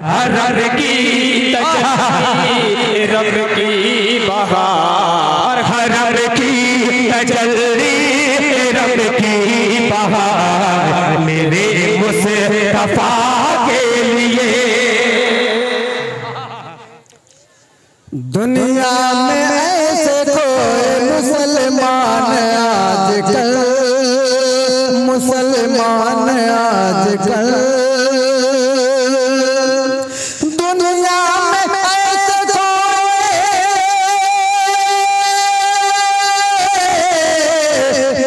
रब की तजल्ली रब की बहार, रब की तजल्ली रब की बहार, मेरे मुस्तफा के लिए। दुनिया में ऐसे कोई मुसलमान आजकल, मुसलमान आजकल, दुनिया में ऐसे कोई,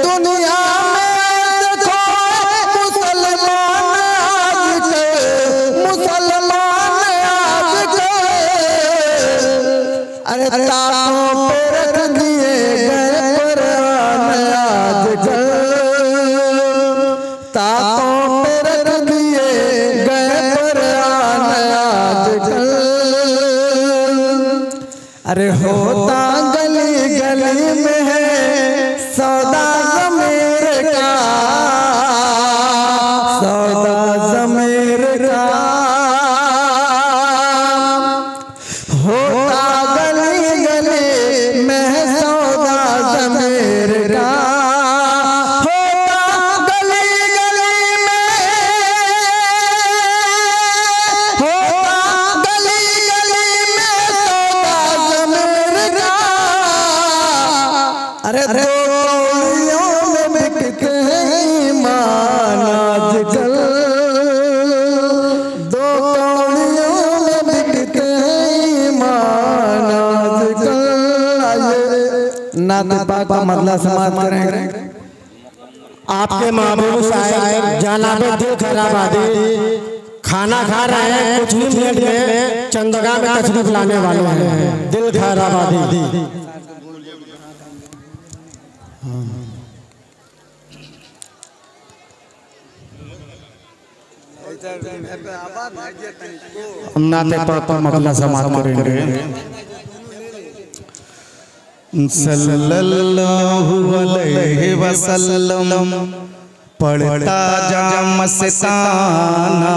दुनिया में ऐसे कोई मुसलमान आजकल, मुसलमान आजकल, अरे ताकों पे रख दिए गए कुरान आजकल, ताकों पे रख दिए गए कुरान आजकल। अरे होता गली गली में है सौदा ज़मीर का, सौदा ज़मीर का, होता गली गली में है सौदा ज़मीर का, होता गली गली में, होता गली गली में सौदा ज़मीर का। अरे दो कौड़ियों में बिकते हैं ईमान आजकल, दो कौड़ियों में बिकते हैं ईमान आजकल। नात पाक का मतलब समाप्त करेंगे। आपके महबूब साहब जनाबे दिल खराब आदि खाना खा रहे हैं, कुछ ही मिनट में चंदगा में तशरीफ लाने वाले हैं। दिल खराब आदि हम नाते पाक का मतलब समाप्त करेंगे। सल्लल्लाहु अलैहि वसल्लम पढ़ता जा मस्ताना,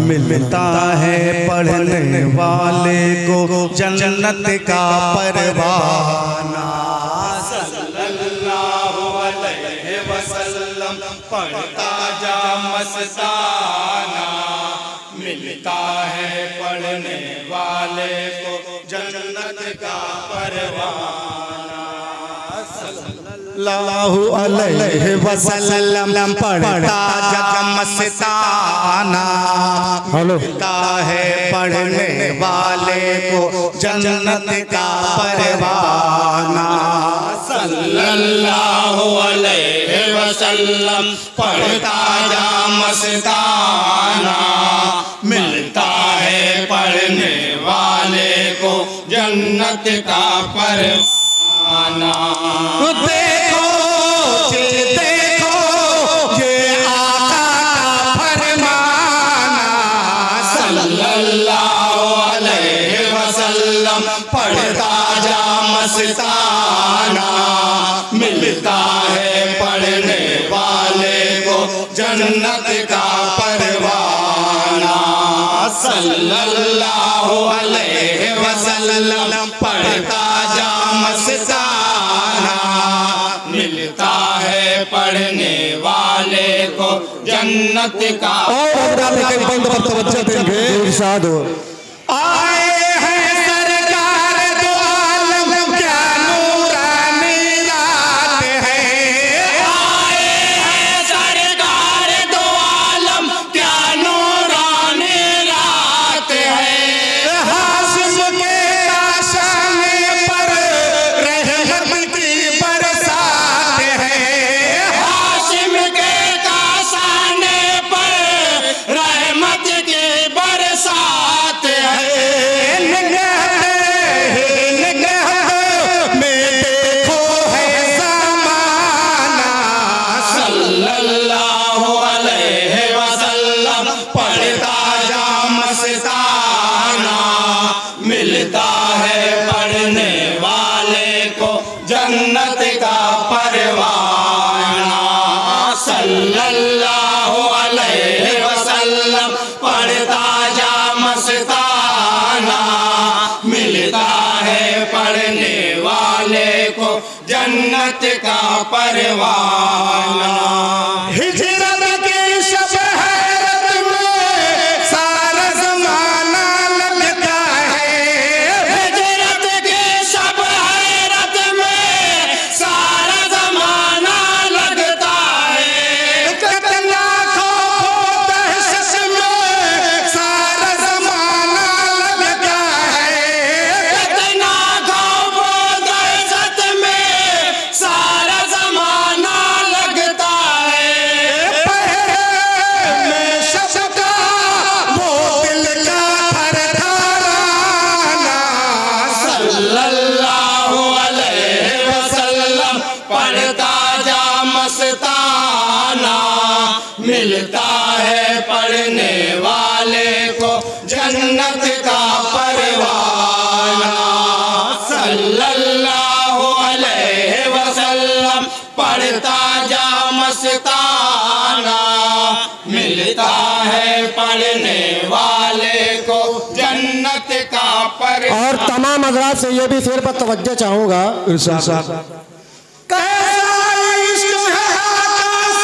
मिलता है पढ़ने वाले को जन्नत का परवाना। सल्लल्लाहु अलैहि वसल्लम पढ़ता जा मस्ताना, मिलता है पढ़ने वाले को जन्नत का परवाना। सल्लल्लाहु अलैहि वसल्लम पढ़ता जा मस्ताना, मिलता है पढ़ने वाले को जन्नत का परवाना। सल्लल्लाहु अलैहि वसल्लम पढ़ता जा मस्ताना, मिलता है पढ़ने वाले को जन्नत का परवाना। देखो देखो ये आका का फरमाना, सल्लल्लाहु अलैहि वसल्लम पढ़ता जा मस्ताना, मिलता है पढ़ने वाले को जन्नत का परवाना। सल्लल्लाहु अलैहि वसल्लम पढ़ता जा मस्ताना, मिलता है पढ़ने वाले को जन्नत का। और बंद पर तवज्जो देंगे। इरशाद हो। आए हैं सरकार दो आलम, क्या नूरानी रात है। आए हैं सरकार दो आलम, क्या नूरानी रात है। हाशिम के आशाने पर रहमत की बरसात है। हाशिम के आशाने पर रहमत की बरसात पढ़ता जा मस्ताना, मिलता है पढ़ने वाले को जन्नत का परवाना। हिजरत की शब हैरत में सारा जमाना लगता है, हिजरत की शब हैरत में सारा जमाना लगता है। कितना खौफ दहशत में सारा जमाना लगता है, कितना खौफ दहशत में सारा जमाना लगता है। पहरे में शब का वो दिल का थरथराना, सल्लल्लाहु अलैहि वसल्लम पढ़ता जा मस्ताना, मिलता है पढ़ने वाले को जन्नत का परवाना। सल्लल्लाहु अलैहि वसल्लम पढ़ता जा मस्ताना, मिलता है पढ़ने वाले को जन्नत का परवाना। और तमाम हजरात से ये भी शेर पर तवज्जो चाहूंगा। कैसा इश्क है आकाश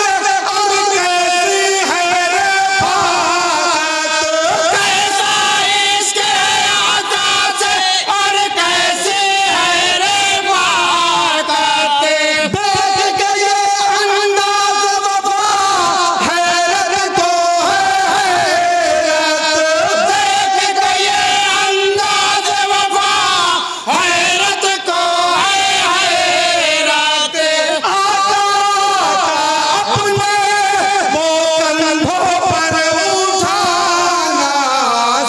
और कैसी है रफ़ात, कैसा इश्क है आकाश और कैसी है रफ़ात। देख के ये अंदाज़ वफ़ा हैरत को है हैरत, देख के ये अंदाज़ वफ़ा हैरत को है हैरत। आका अपने वो कंधों पर उठाना,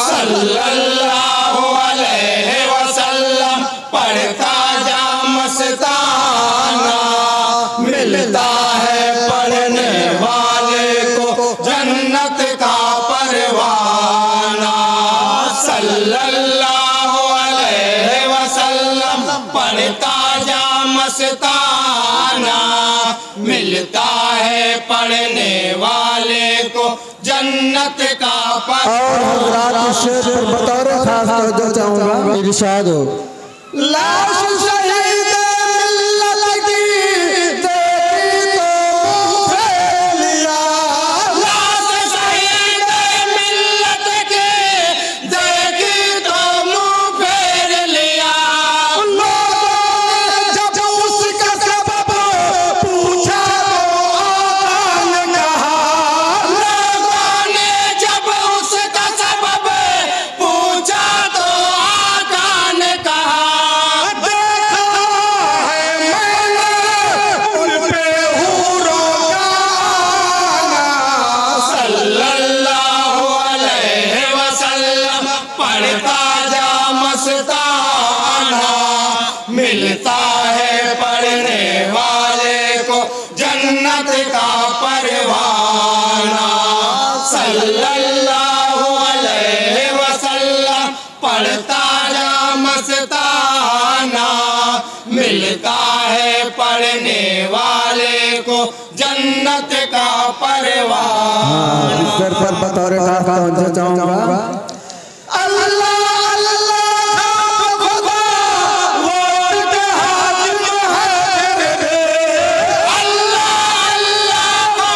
सल्लल्लाहु अलैहि वसल्लम पढ़ता जा मस्ताना, मिलता है पढ़ने वाले को जन्नत का परवाना। सल्लल्लाहु अलैहि वसल्लम पढ़ता जा मस्ताना, मिलता है पढ़ने वाले को जन्नत का और हजरात इस शेर पर बतौर खास तवज्जो चाहूंगा। इरशाद हो। लाश शहीद मिल्लत की देखी तो मुँह फेर लिया, लाश शहीद मिल्लत के देखी तो मुँह फेर लिया। लोगों ने जब उसका सबब पूछा तो आका ने कहा, लोगों ने जब उसका सबब पूछा तो आका ने कहा, देखा है मैंने उन पे हूरों का आना, सल्लल्लाहु अलैहि वसल्लम पढ़ता जा मस्ताना, मिलता है पढ़ने वाले को जन्नत का परवाना। सल्लल्लाहु अलैहि वसल्लम पढ़ता जा मस्ताना, मिलता है पढ़ने वाले को जन्नत का परवाना। इस शेर पर बतौर खास तवज्जो चाहूंगा। अल्लाह अल्लाह खुदा वो के हाकिम है मेरे, अल्लाह अल्लाह वो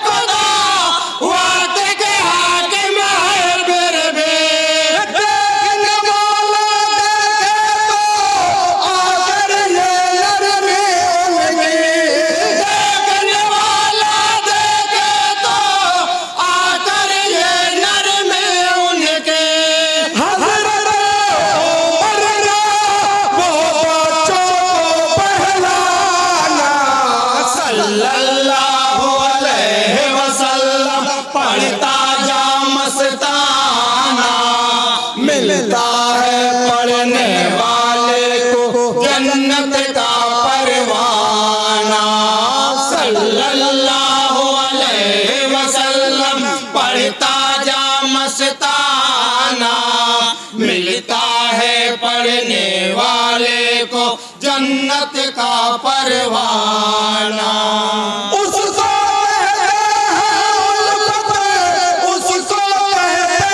खुदा वात के हाकिम है मेरे बे। देखने वाला देखे तो आकर ये नरमी उनकी, देखने वाला देखे तो आकर ये नरमी उनके। हज़रत उमर ने वो बच्चों को पहलाना, सल्लल्लाहु अलैहि वसल्लम पढ़ता जा मस्ताना, मिलता है पढ़ने वाले को जन्नत का परवाना। सल्लल्लाहु अलैहि वसल्लम पढ़ता जा मस्ताना, मिलता है पढ़ने वाले को जन्नत का परवाना। उसको कहते हैं उल्फत, उसको कहते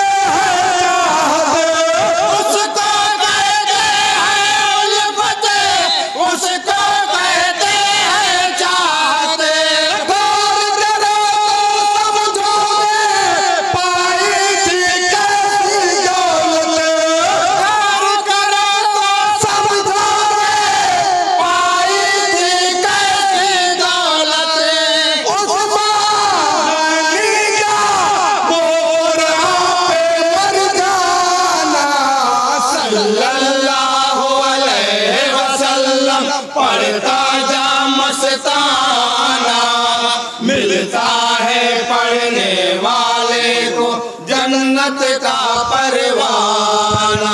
जन्नत का परवाना।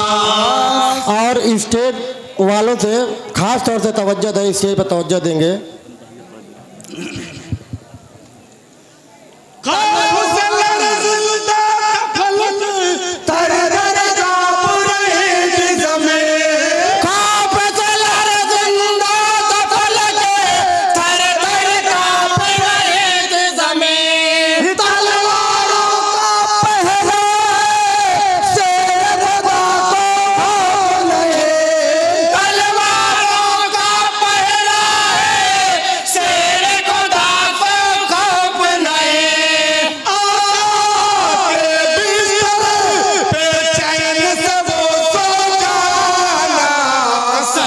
और स्टेज वालों से खास तौर से तवज्जो है, स्टेज पर तवज्जो देंगे।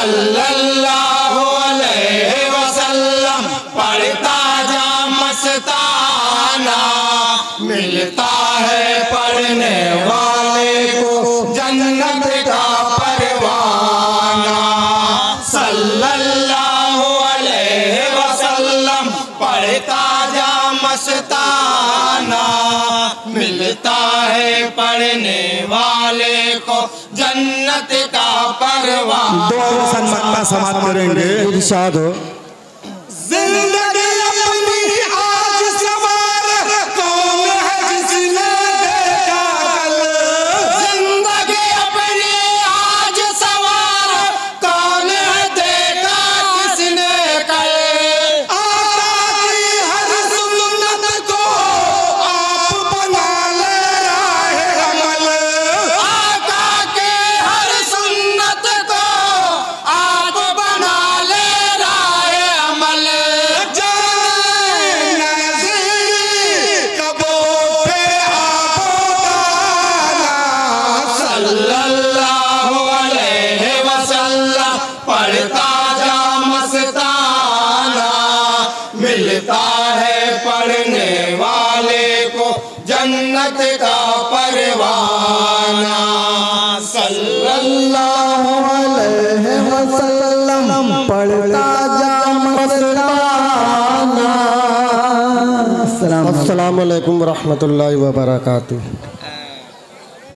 सल्लल्लाहु अलैहि वसल्लम पढ़ता जा मस्ताना, मिलता है पढ़ने वाले को जन्नत का परवाना। सल्लल्लाहु अलैहि वसल्लम पढ़ता जा मस्ताना, मिलता है पढ़ने वाले को जन्नत का परवाना। दो सन्मत समाप्त करेंगे। इरशाद हो। जिंदगी अपनी आज सवार, कौन है जिसने देखा कल। जिंदगी अपनी आज सवार, कौन है देखा किसने कल। आका की हर सुन्नत को आप बना ले राहे अमल। आका के हर सुन्नत को आप बना ले राहे अमल। सल्लल्लाहु अलैहि वसल्लम पढ़ता जा मस्ताना, मिलता है पढ़ने वाले को जन्नत का परवाना। सल्लल्लाहु अलैहि वसल्लम पढ़ता जा मस्ताना। अस्सलाम वालेकुम व रहमतुल्लाहि व बरकातुहू।